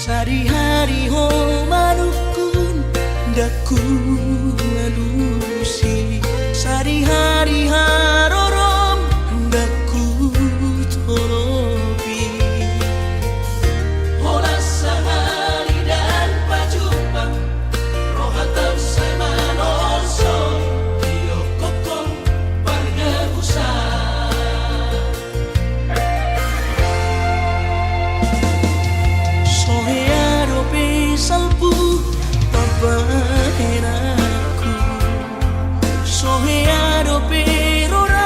Sari-hari ho manukun daku manusi sari-hari harorom daku toropi Hola sahari dan pajumpang rohatan semanoso iyo kokong pargabusa salpu papahenaku soheado perora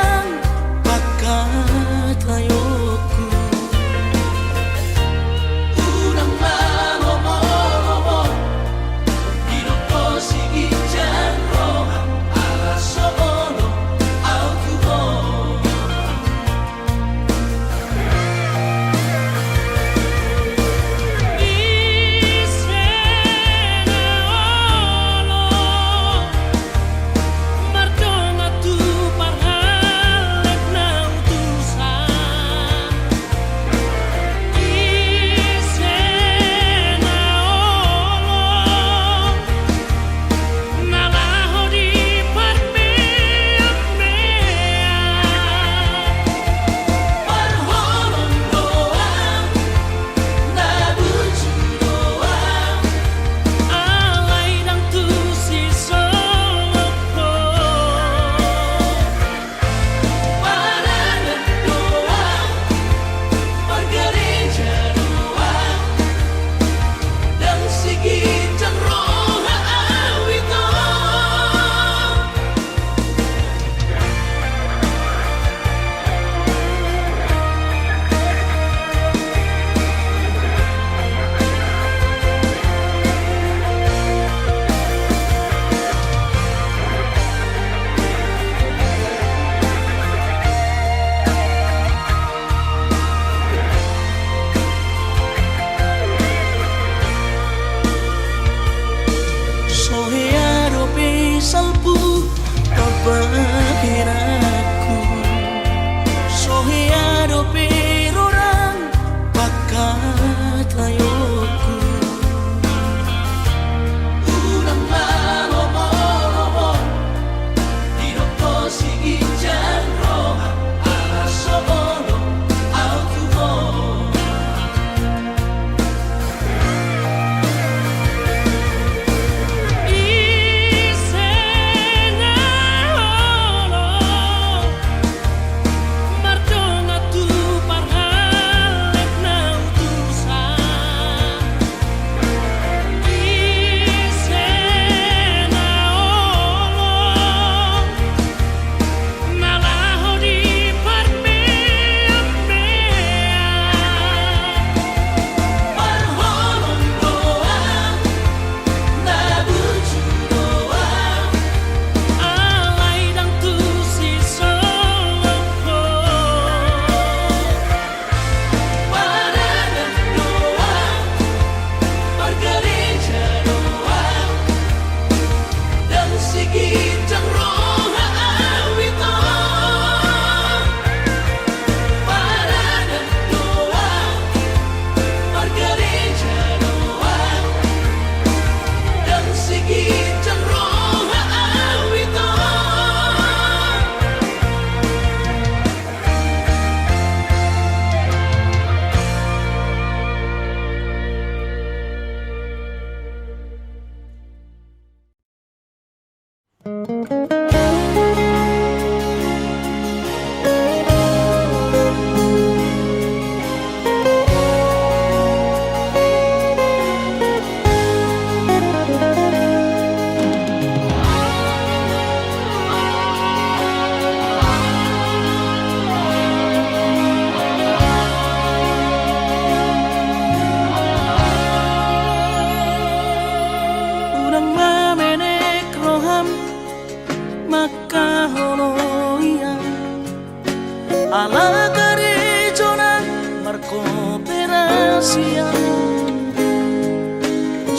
Akare jonan marco perasian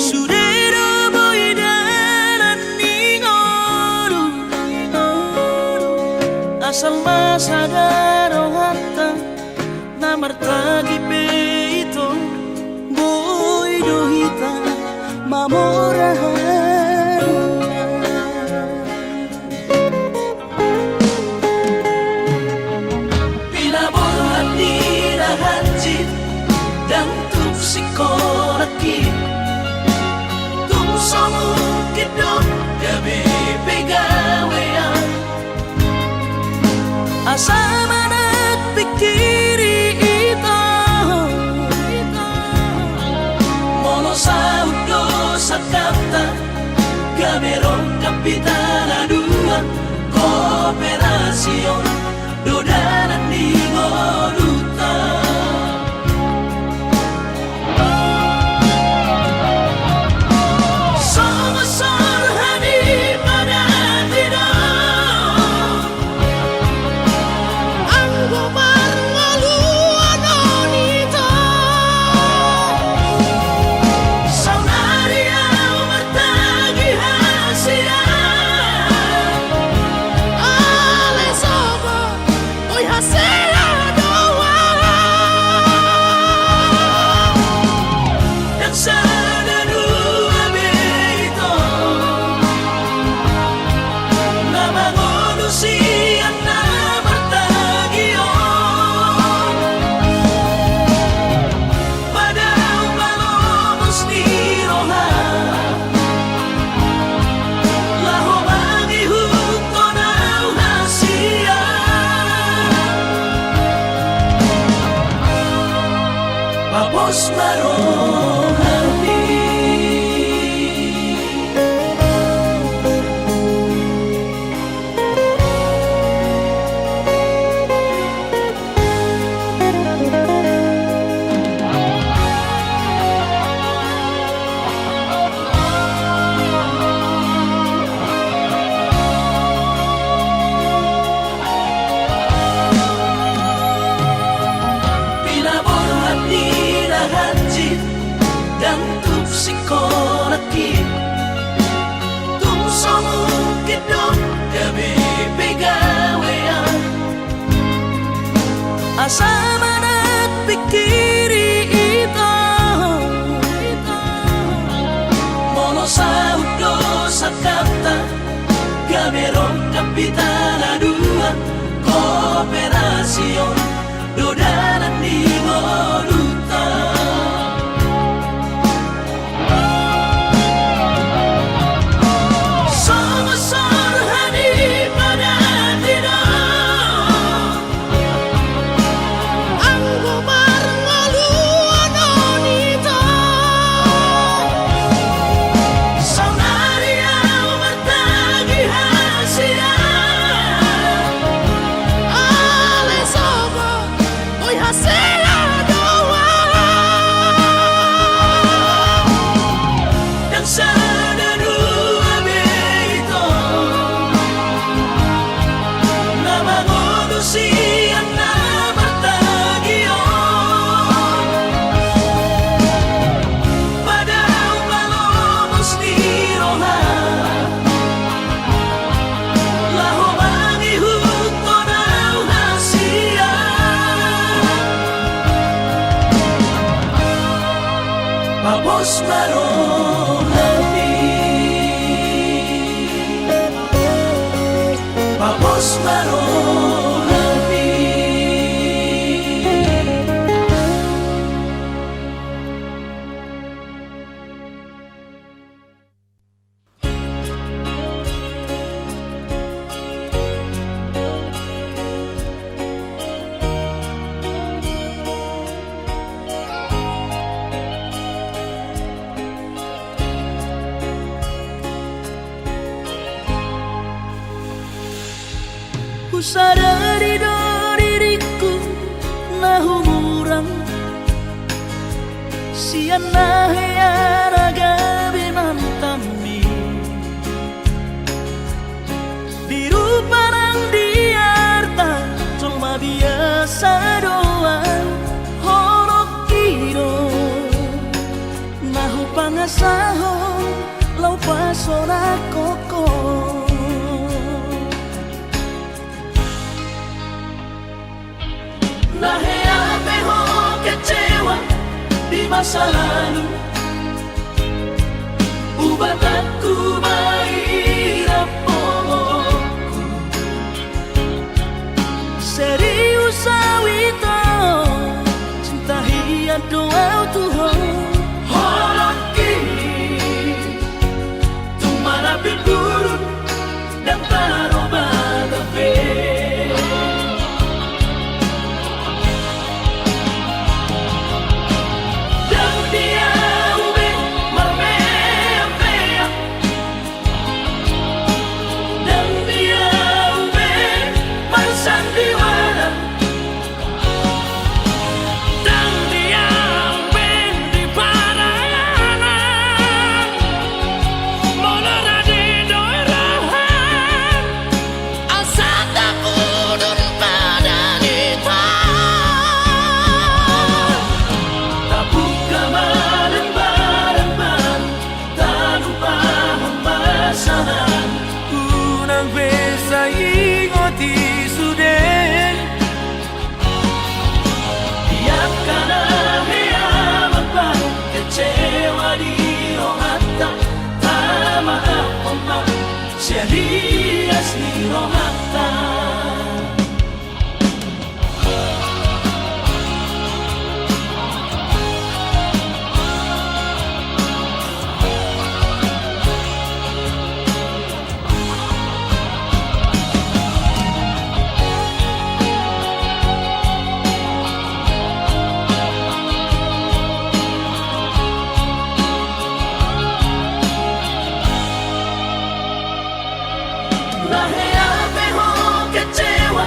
Sudero boidaran ningoru Asal masadaro hatta namartagi peito boido hita mamorahan Pinaborat nirahanjit dan tuk sikolaki tuk somukit dok gabe pegawean Asa manak pikiri ito Mono saudo sakata Gamerong kapitana dua Kooperasion Dodanan di Goduta Song-song hani pada tidak Anggo marngaluan onita Saunaria martagi hasia Ale sobo oi hasia doa Dan sadadu abeito Nama manusia Papos marohani Pinaborat nirahanjit dan tuk sikolaki tuk somukit dok gabe pegawean Asa manak pikiri ito Mono saudo sakata Gamerong kapitana dua Kooperasion Dodanan di Goduta Song-song hani pada tidak Anggo marngaluan onita Saunaria martagi hasia Ale sobo oi hasia doa Dan sadadu abeito Nama manusia namartagion Pada umalomos di roha Laho mangihut tonau hasia Papos marohani Papos marohani Ku sadari do diriku nahumuran Sian nahiaraga binantami Diru parang diarta Colma biasa sadoan horok iro nahu pangasaho lau pasora koko Naheame ho kecewa di masa lalu Ubatanku mahirap pomoku serius awito cinta hiya doa Tuhan Horok kini Tumara bergurun dan taroba gabe Dan dia ube marmea-mea Dan dia ube marsandiwara Dan dia ube di parayanan Molora di doirahan Asal tak pudun pada nita Tak buka malam-malam Tak lupa pembasahan unang besa ingoti sudah Tiap kala hea kecewa di rohata Tak maaf omak Siarias di rohata Naheame ho kecewa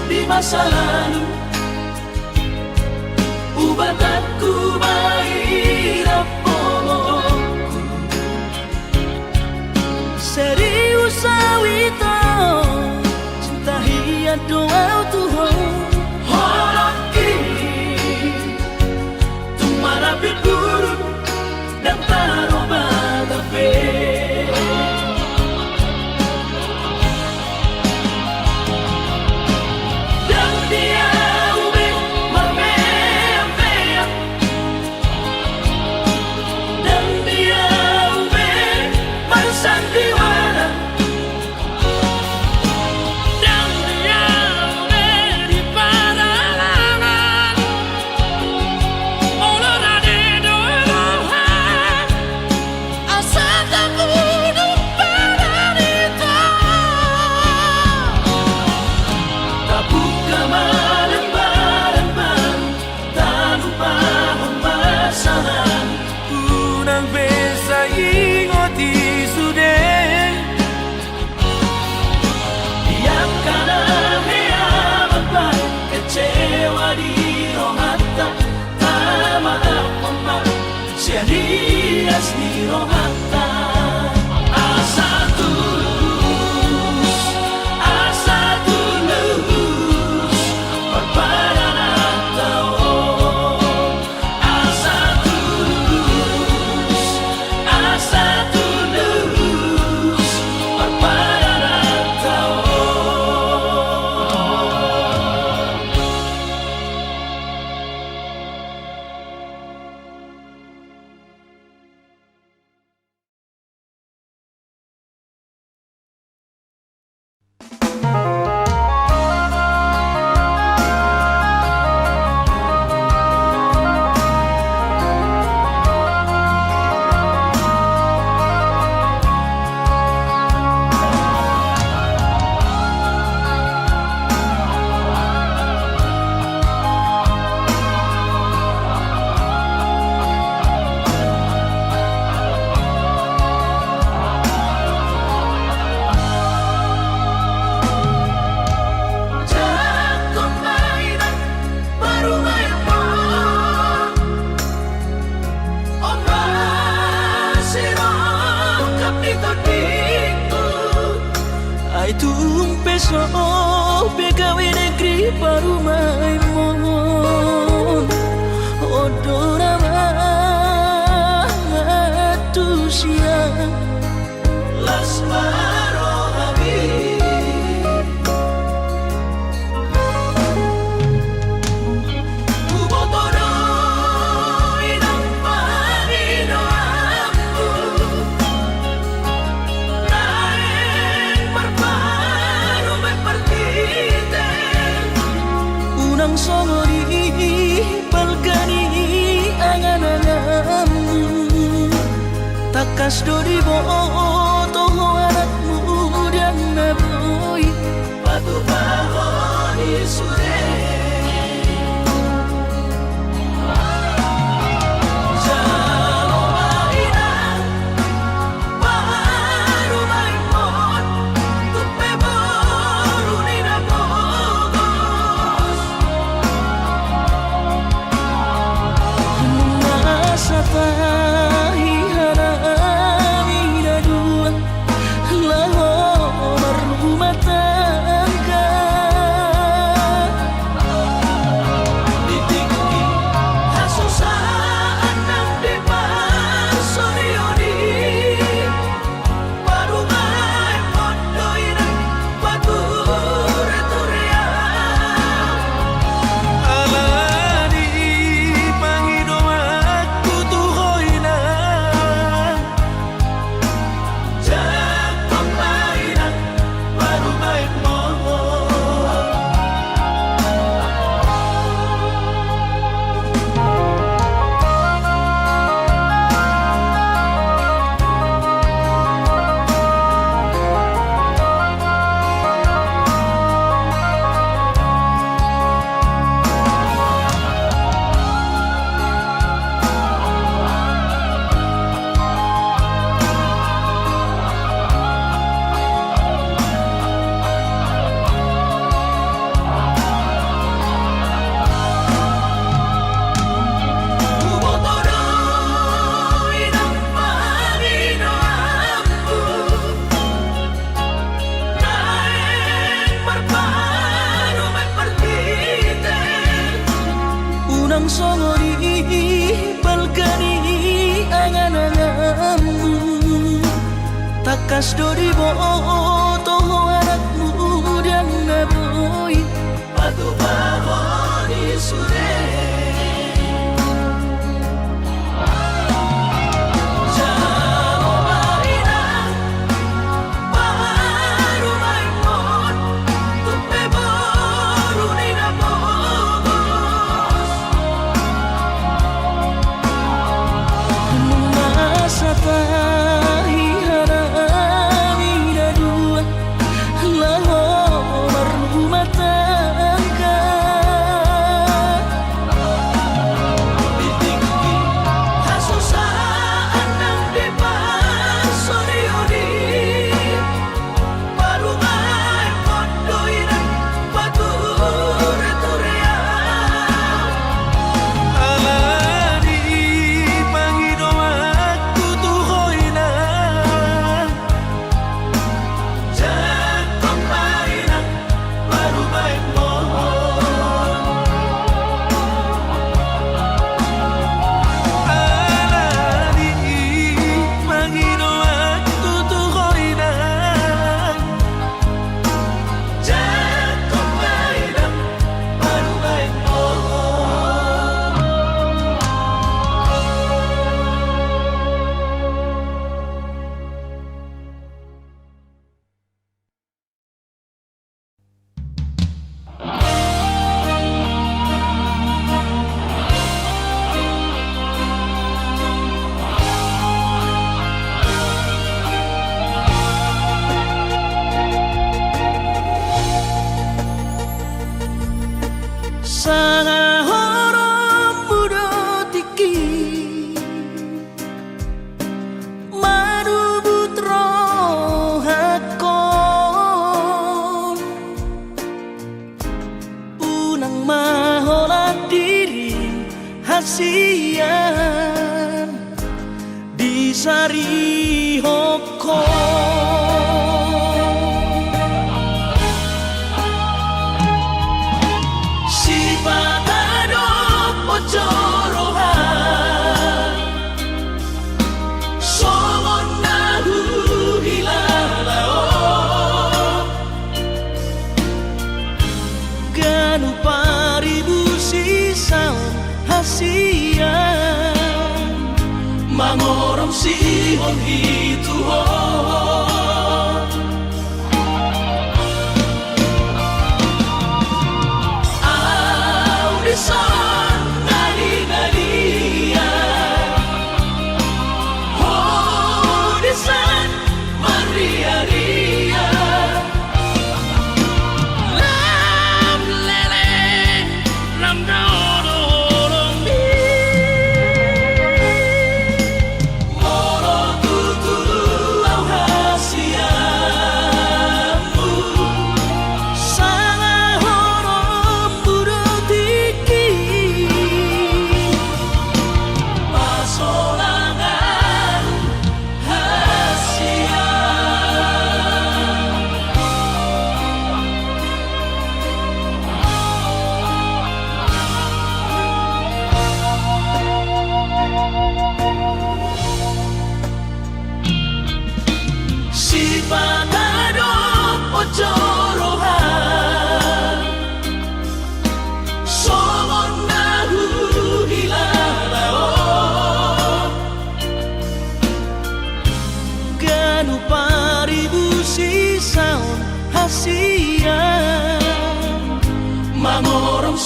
di masa lalu Ubatanku mahirap pomoku serius awito cinta hiya doa Tuhan Horok kini Tumara bergurun dan taroba gabe Dan dia ube marmea-mea Dan dia ube marsandiwara Dan dia ube di paralangan Molora di doirahan Asal tak pudun pada nita Tak buka malam-malam Tak lupa pembasahan unang besa ingoti sudah Tiap kala hea kecewa di rohata Tak maaf omak Siarias di rohata Asa tulus Perpadanan tao Asa tulus Perpadanan tao Ai tumpe so pegawe negeri parumai takas dori boto anak muda naboi Batu bahoni sure songori balkani angan-anganmu takas dori boto anak muda naboi Batu bahoni sure kasihan di Sari Hoko. Si patado pocorohan somon nahu hilalao ganu paribu sisau hasian mangorong sihon itu ho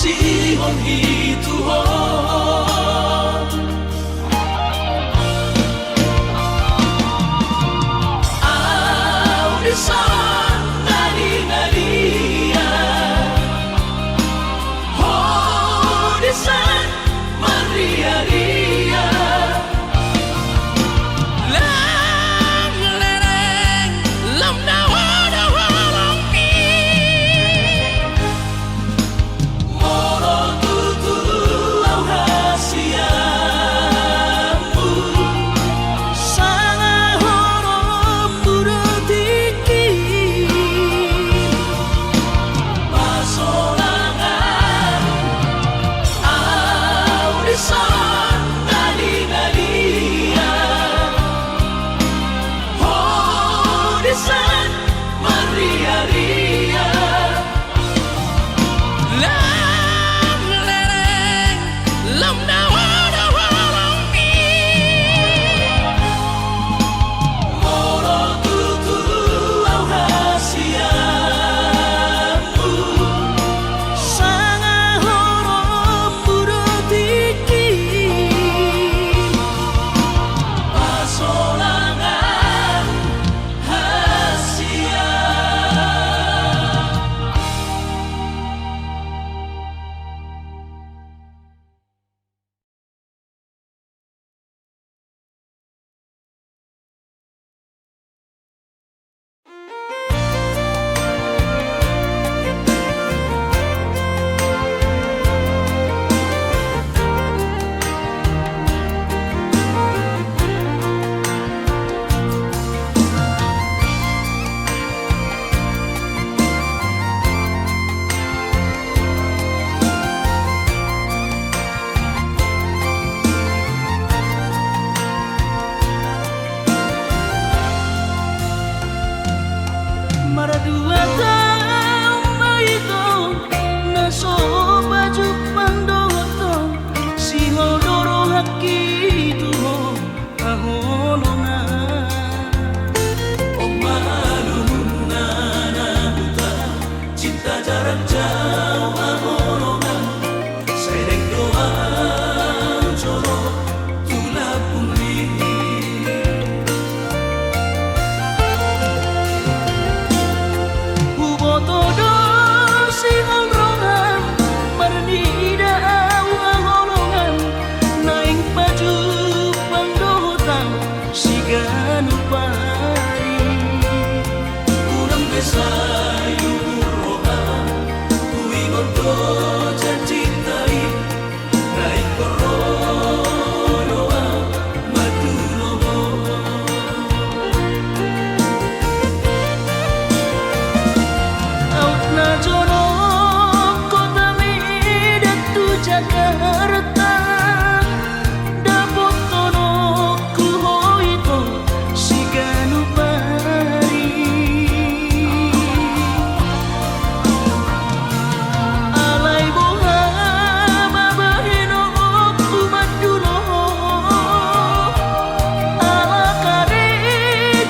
sihon hituhon Audisan nadi-nadia Audisan maria-ria Lang lereng lam dawa-dawa Moro tutu au hasiamu Sanga horom buratiki Pasolangan Audisan nadi-nadia Audisan maria-ria Lang lereng lam dawa-dawa Moro tutu au hasiamu Sanga horom buratiki Pasolangan hasia Maradua tau maito naso baju pandoto si hodoro haki tuho aholona Omaluna nahuta cinta jarak jauh aholona sereng doa joro tulak pungli Hubotodo sihon rongan Marnida awang-olongan Naing baju pangdotan Siganu pari Kurang besayu roha Kuingon to jancintai Naik korodoa Madulobo Autna jorok kota Medan tu Jakarta Dapot tono ku hoito siganu pari Alai boha mabahino ku madulo Ala kare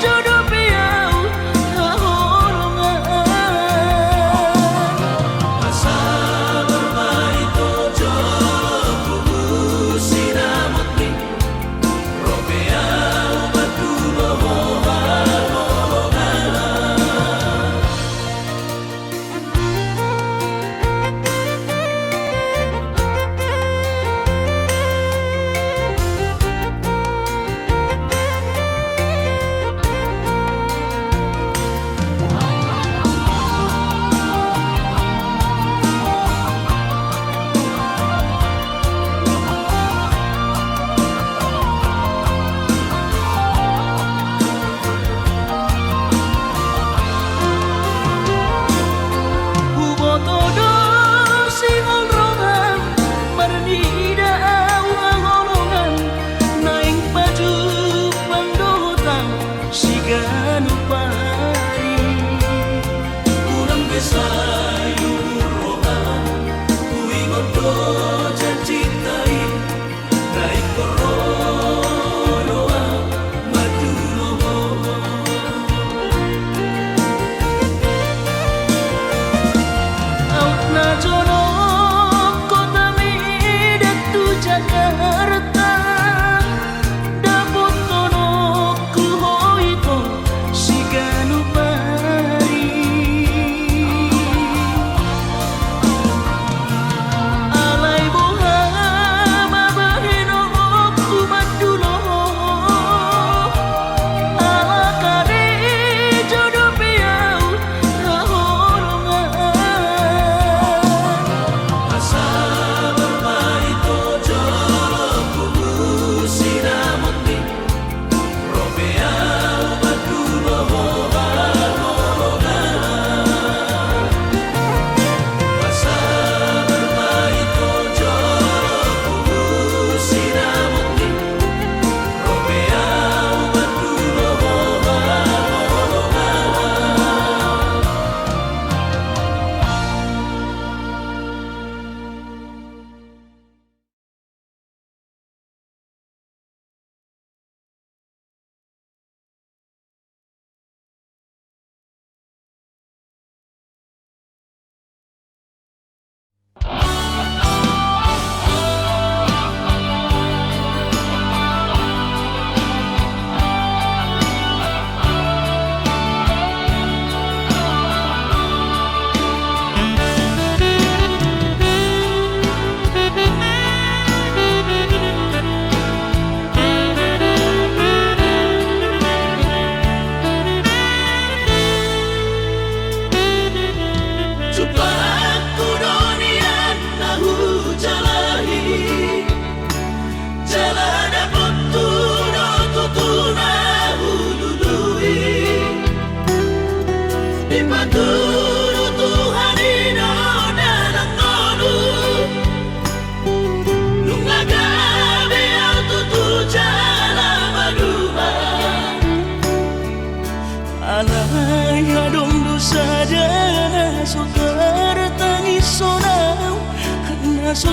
jodoh piau haholongan Asa bermaito joro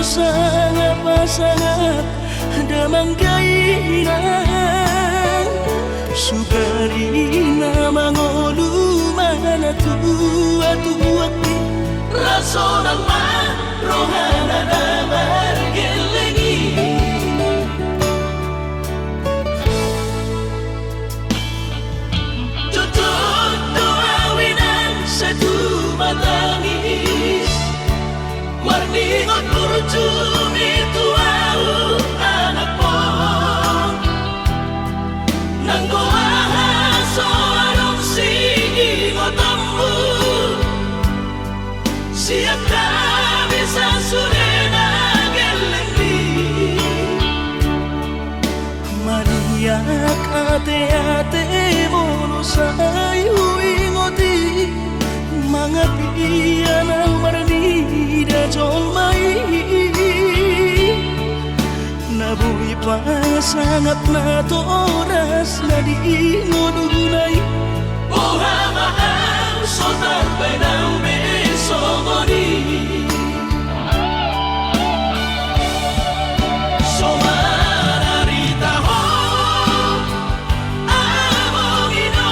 sangat pasangat damang kainan sukarina mangolu mana tua Rasonan man rohana damar gelengi Tutut doawinan satu matangis Marningot kurcumi tuau anak mo Nanggoaha soarong singotamu Siap kami sasurena gelengi Mariak ate-ate mono sayu ingoti Mangapian ang marni da jolmai Nabuhi pa sangat na toras na di ngodunay Buha mahal sotar benang besogoni Somararita ho amongino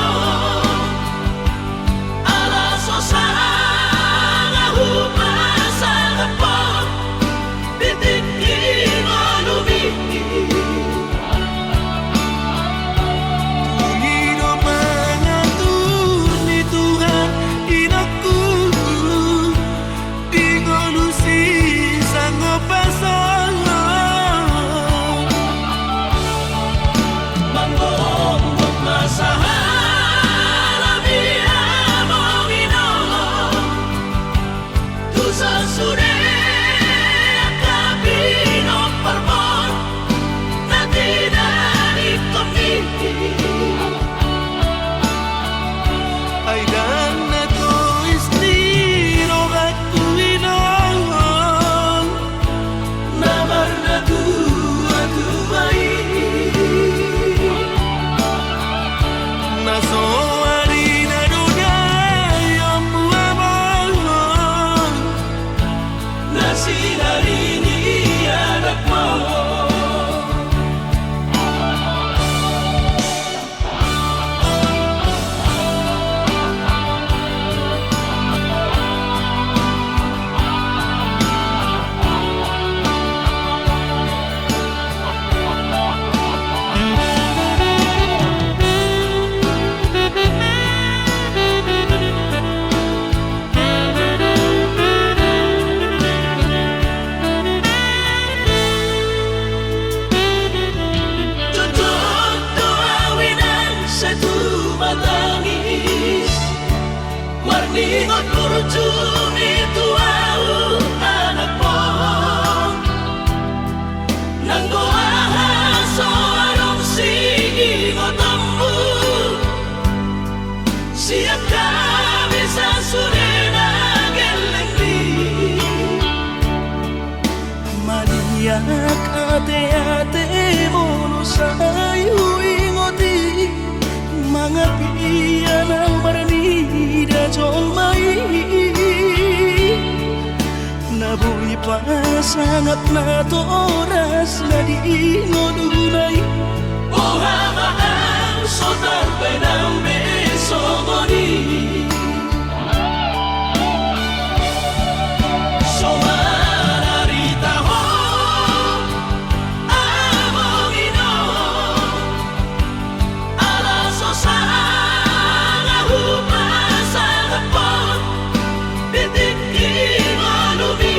Ala sosanga hupasanga po Bitik inolumi Panginoon mangatur ni Tuhan inakku di ngolusi sanggup pasang Manggong masahala biya mongino Tusa sude akabino parmon Natinari kami ay dan na to istiro aku inong Namar na tua-tuai naso harina dunay ang buwabang Nasinari ni anak mo Tutut doawinan satu matangis Marningot kurcumi tuau anak mo Nanggoaha soarong singotamu Siap kami sasurena gelengi Mariak ate-ate mono sayu ingoti Mangapian ang marni da jolmai Nabuhi pa sangat na toras na di ngodunay Buha mahal sotar benang besogoni Somararita ho amongino Ala sosanga hupasanga po Bitik inolumi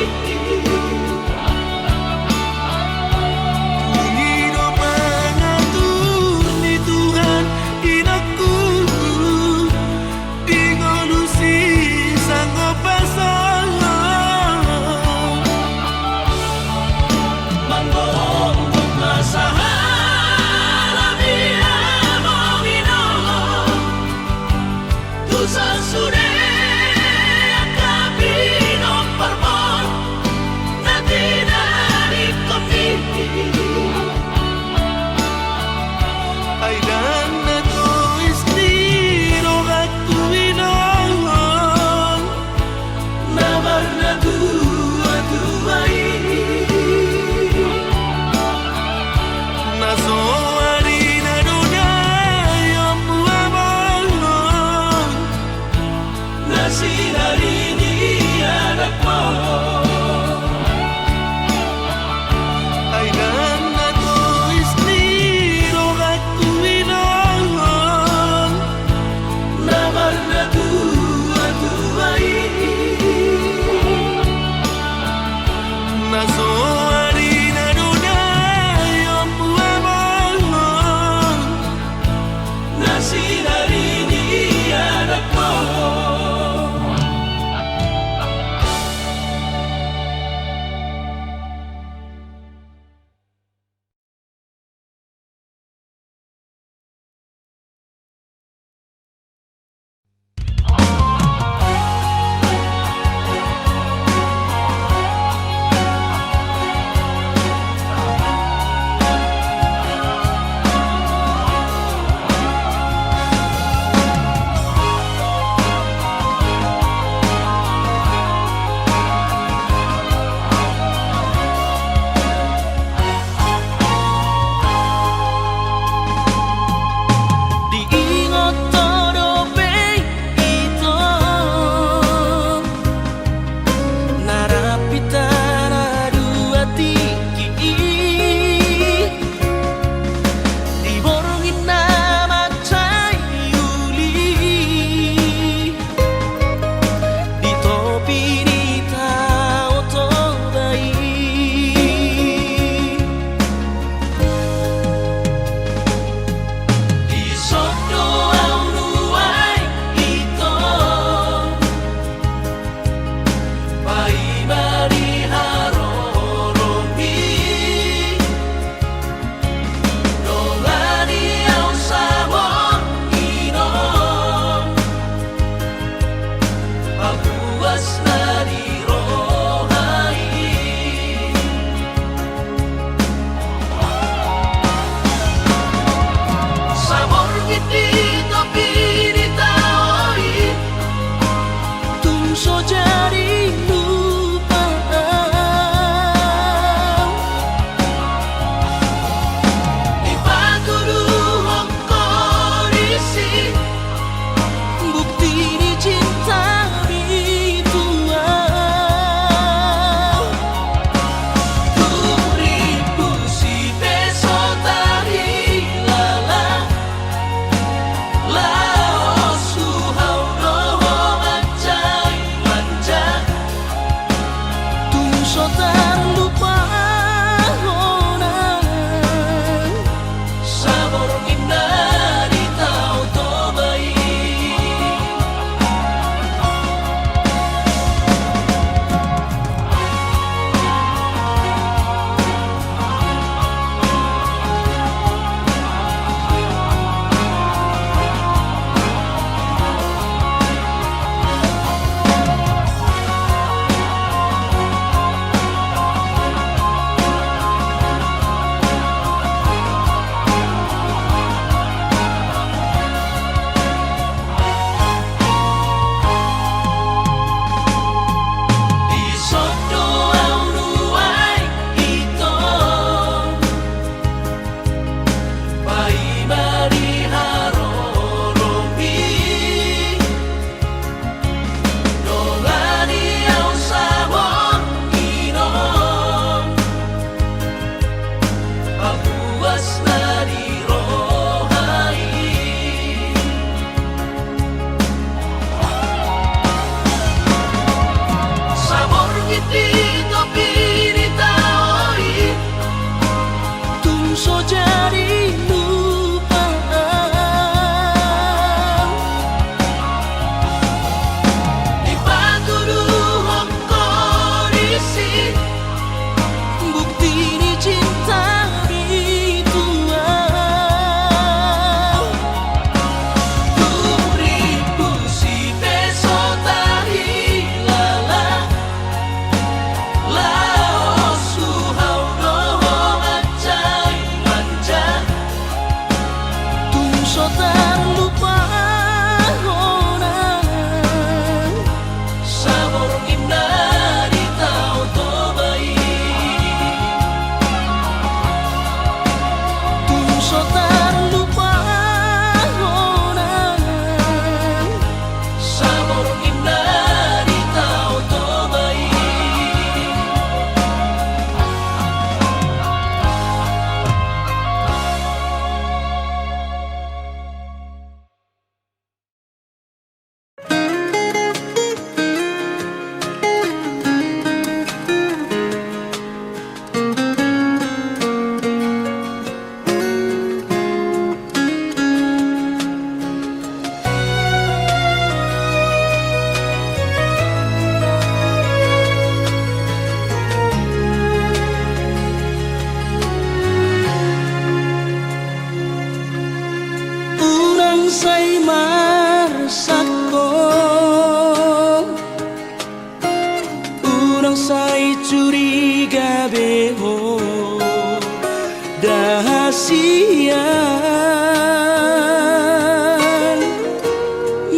kasihan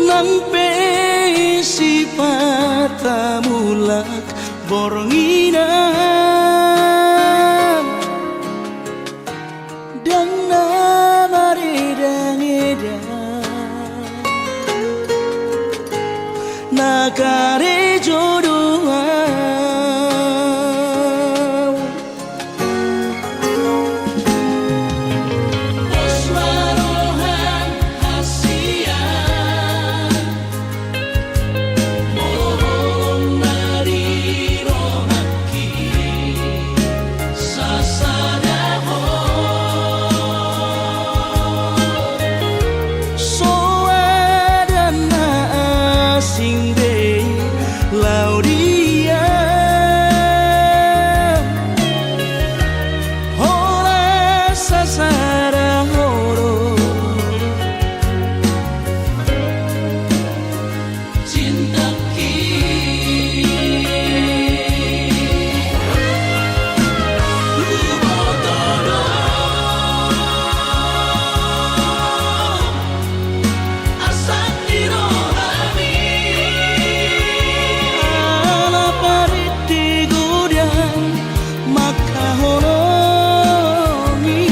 nampe sifat mulak boronginan dan namareda-ngeda nagare jodohan Osmarohan hasian mohon dari rohaki sasadaho soadana asing de laudia hora sasara horo cinta ala pariti gudian maka honomi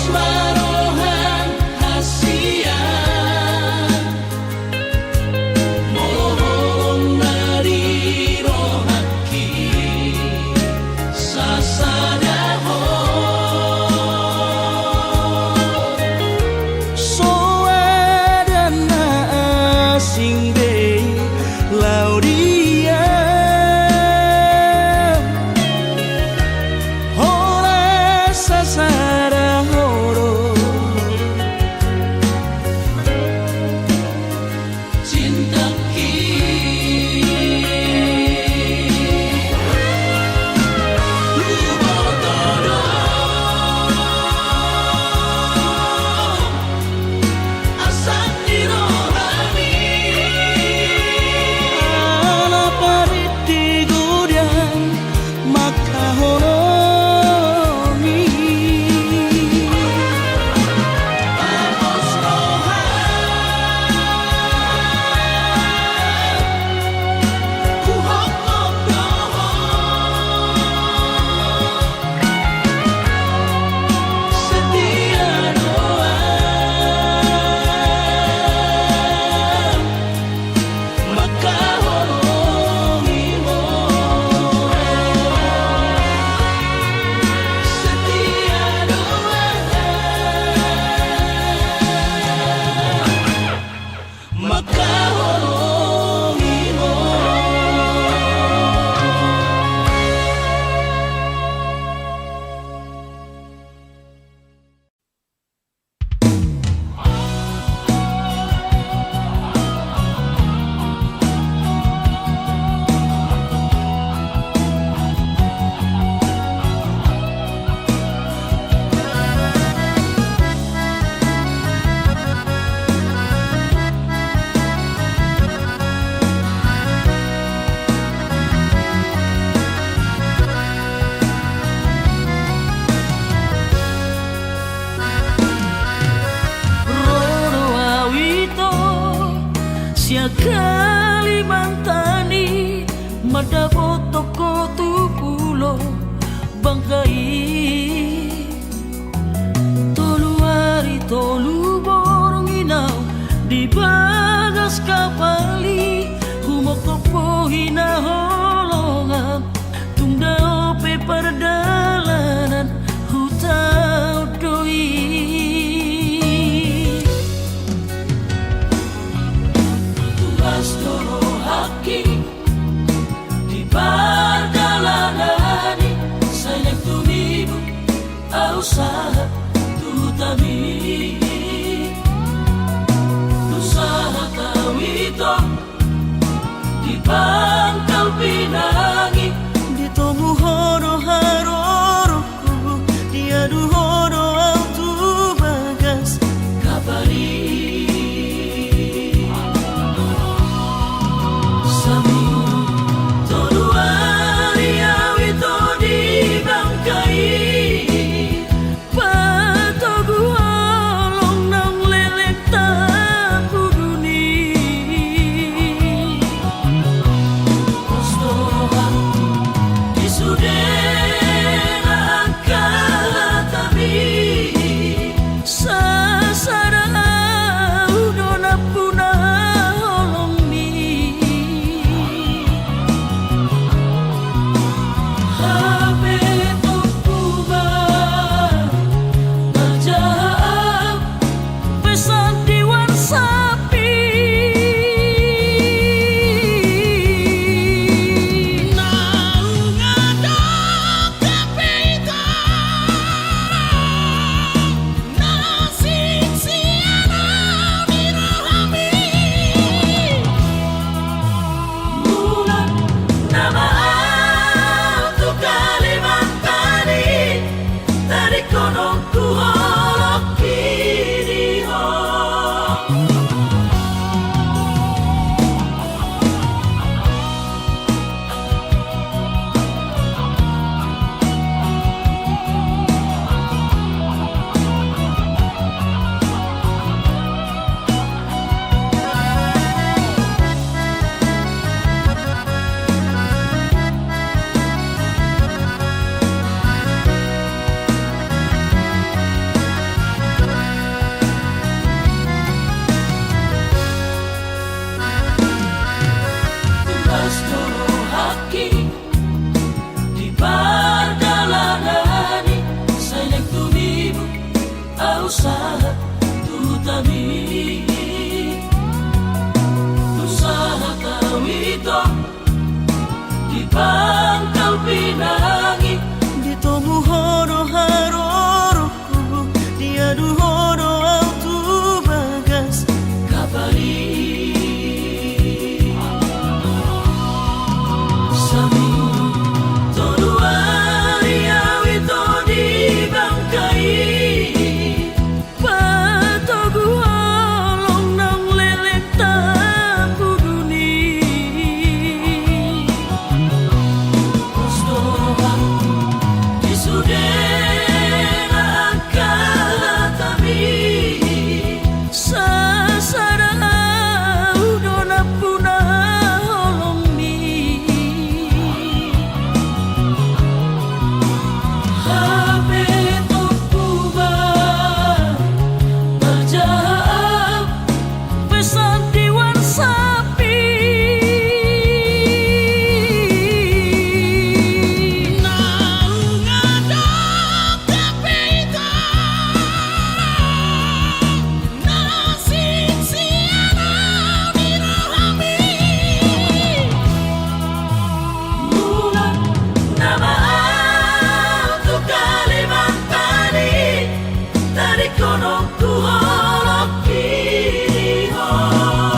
Osmarohan hasian mohon dari rohaki sasadaho soadana asing de laudia hora sasara horo cinta ala pariti gudian maka honomi Kalimantani madabo toko tupulo bangkai tolu hari tolu borong inau di bagas kapal hina holongan tunda ope perdalanan hutau doi tulas doro haki di pardalanan sayang tumibu usaha tutami usaha tawito di pangkal pinangi ditomu horo haroroku diadu horo autu bagas kabari sami toduari awito di bangkai patogu holong nang lelek tapu duni Kostohan disudena angkatami sasara udona puna holong mi Hape tukuba Najab pesan diwan sapi naungadok kapita nasik siana dirohami Mula nama tu Kalimantan Dari konongku holok kini ho Tulas doro haki di pardalanan sayang tumibu usaha tutami usaha tawito di pangkal pinangi ditomu horo haroroku diadu horo autu bagas kabari sami toduari awito di bangkai patogu holong nang lelek tapu duni Kostohan disudena angkatami sasara udona puna holong mi Hape tukuba Najab pesan diwan sapi naungadok kapita nasik siana dirohami Mula nama tu Kalimantan Dari konongku holok kini ho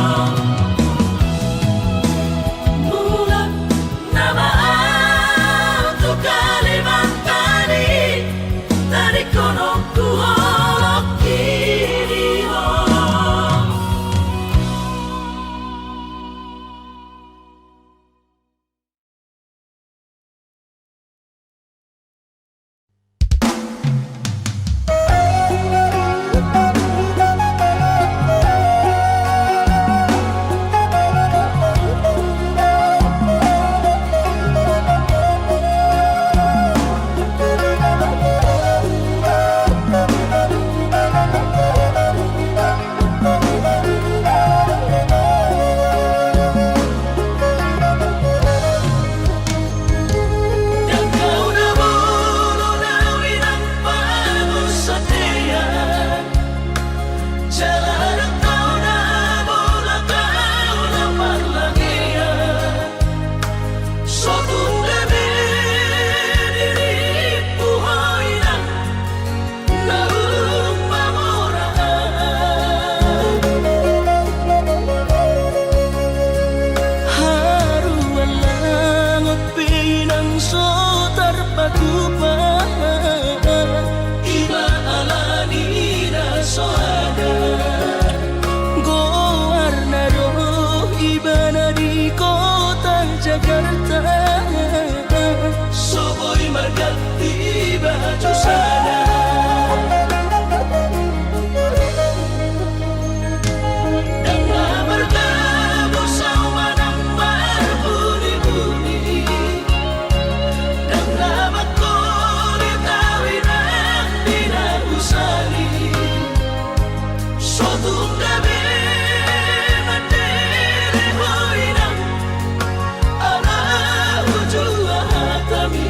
Jakarta. Soboy margati baju sana. Dengan bertemu sama nambar buni-buni, dengan makori tawinan tidak usali. Sotung gabi mandiri hoinang ala ujua hatami.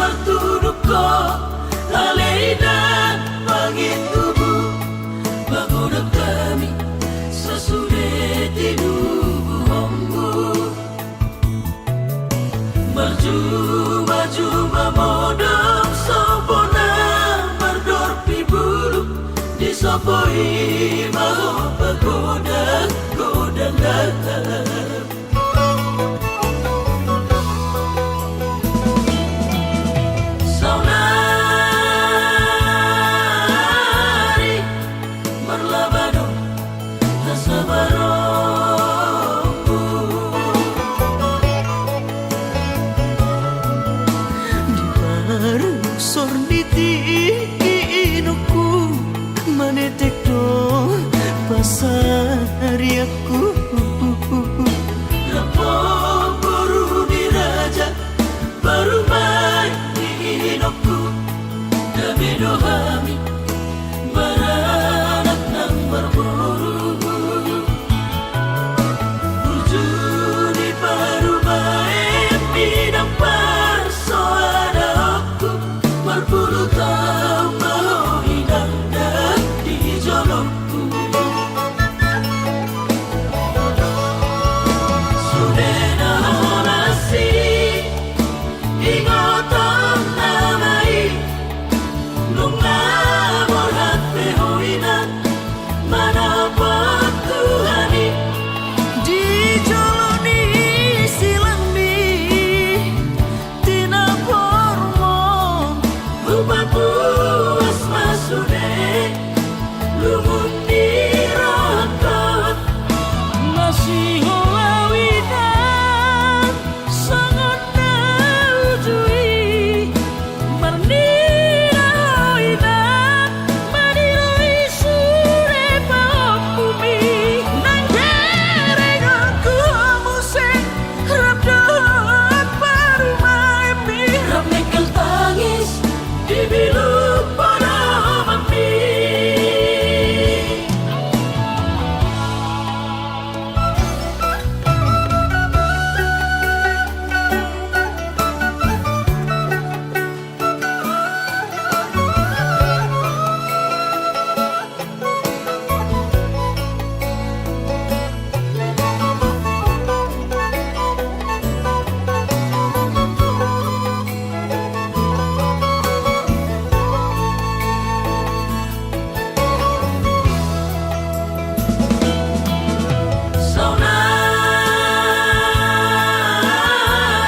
martuduko aleina pangit tubuh bangun kami sesudah tidur hombu maju maju mamodong sopona mardor pibulu disopoi mau pagoda godang datang saunari marlabado nasabarongku Di bareng sorniti inuku manetek do pasari aku Lapo baru diraja baru main di hidupku dami dohami baranak nang berburu Ujuni baru main bidang persoada aku berpuluh tahun mau hidang dan di jolokku Sudena honasi ingotan namai lunga borhat pehoina mana patuhani di joloni silami tina pormo Lupaku asma sude lumun dirokot masih holawinan sangat naujui marnira hoinan maniloi sure paopumi nang dereng aku musik rabdot parumai mi Rap nekel tangis di bilu pada mati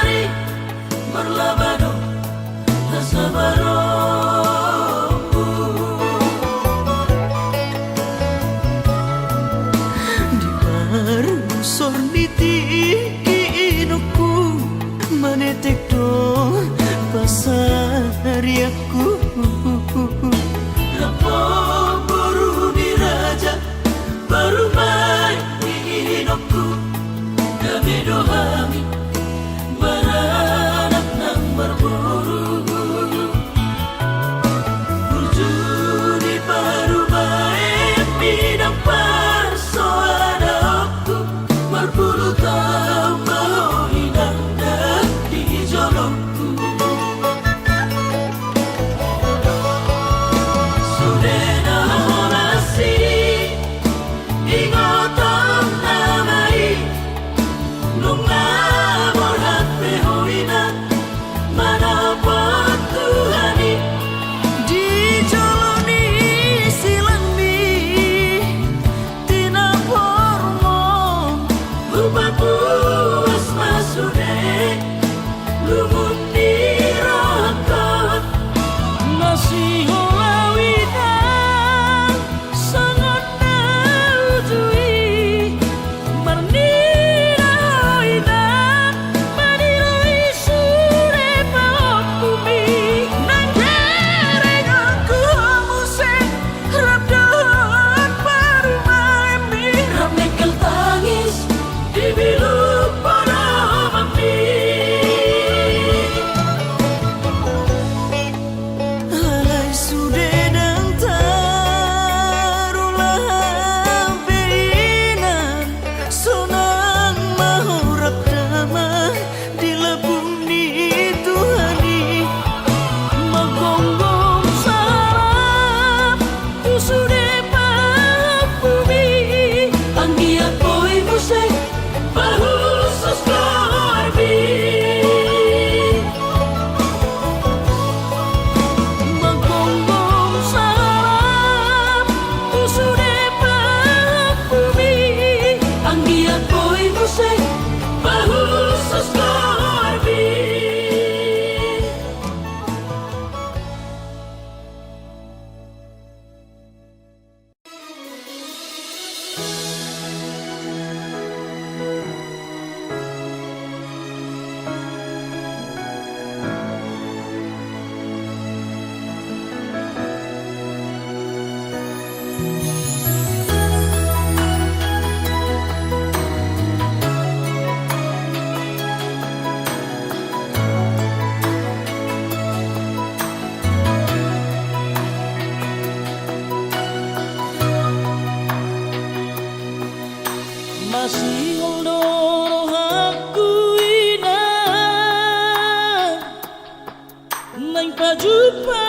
saunari marlabado nasabarongku di bareng sorniti inuku manetek do pasari aku Lapo baru diraja baru main di hidupku dami dohami baranak nang berburu Burjuni baru main bidang persoada aku berpuluh tahun mau hidang dan di jolokku Nang pajupa